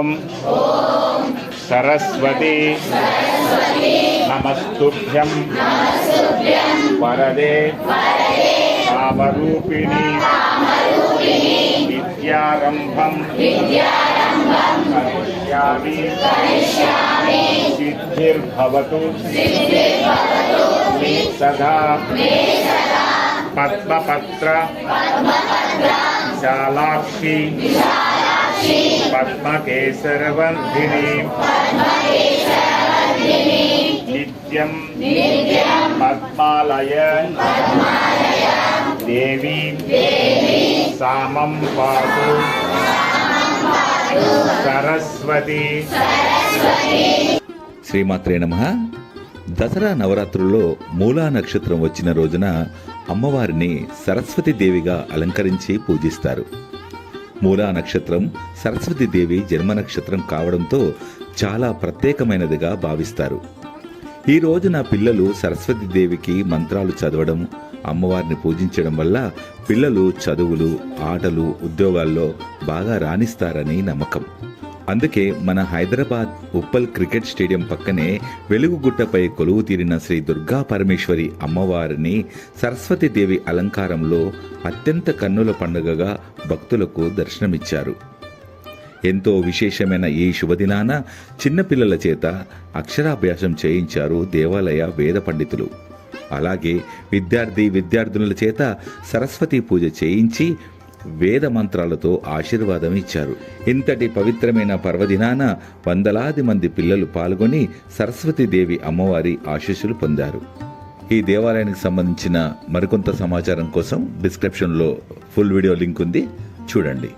ఓం సరస్వతి నమస్తుభ్యం వరదే కామరూపిణి విద్యారంభం కరిష్యామి సిద్ధిర్భవతు మే సదా పద్మపత్ర విశాలాక్షి పద్మకేసరవర్ధిని నిత్యం పద్మాలయ దేవీ సామం పాతు సరస్వతి. శ్రీమాత్రే నమః. దసరా నవరాత్రుల్లో మూలా నక్షత్రం వచ్చిన రోజున అమ్మవారిని సరస్వతి దేవిగా అలంకరించి పూజిస్తారు. మూలా నక్షత్రం సరస్వతి దేవి జన్మ నక్షత్రం కావడంతో చాలా ప్రత్యేకమైనదిగా భావిస్తారు. ఈ రోజున పిల్లలు సరస్వతి దేవికి మంత్రాలు చదవడం, అమ్మవారిని పూజించడం వల్ల పిల్లలు చదువులు, ఆటలు, ఉద్యోగాల్లో బాగా రాణిస్తారని నమ్మకం. అందుకే మన హైదరాబాద్ ఉప్పల్ క్రికెట్ స్టేడియం పక్కనే వెలుగుగుట్టపై కొలువు తీరిన శ్రీ దుర్గా పరమేశ్వరి అమ్మవారిని సరస్వతి దేవి అలంకారంలో అత్యంత కన్నుల పండుగగా భక్తులకు దర్శనమిచ్చారు. ఎంతో విశేషమైన ఈ శుభదినాన చిన్నపిల్లల చేత అక్షరాభ్యాసం చేయించారు దేవాలయ వేద పండితులు. అలాగే విద్యార్థుల చేత సరస్వతి పూజ చేయించి వేద మంత్రాలతో ఆశీర్వాదం ఇచ్చారు. ఇంతటి పవిత్రమైన పర్వదినాన వందలాది మంది పిల్లలు పాల్గొని సరస్వతీదేవి అమ్మవారి ఆశీస్సులు పొందారు. ఈ దేవాలయానికి సంబంధించిన మరికొంత సమాచారం కోసం డిస్క్రిప్షన్లో ఫుల్ వీడియో లింక్ ఉంది, చూడండి.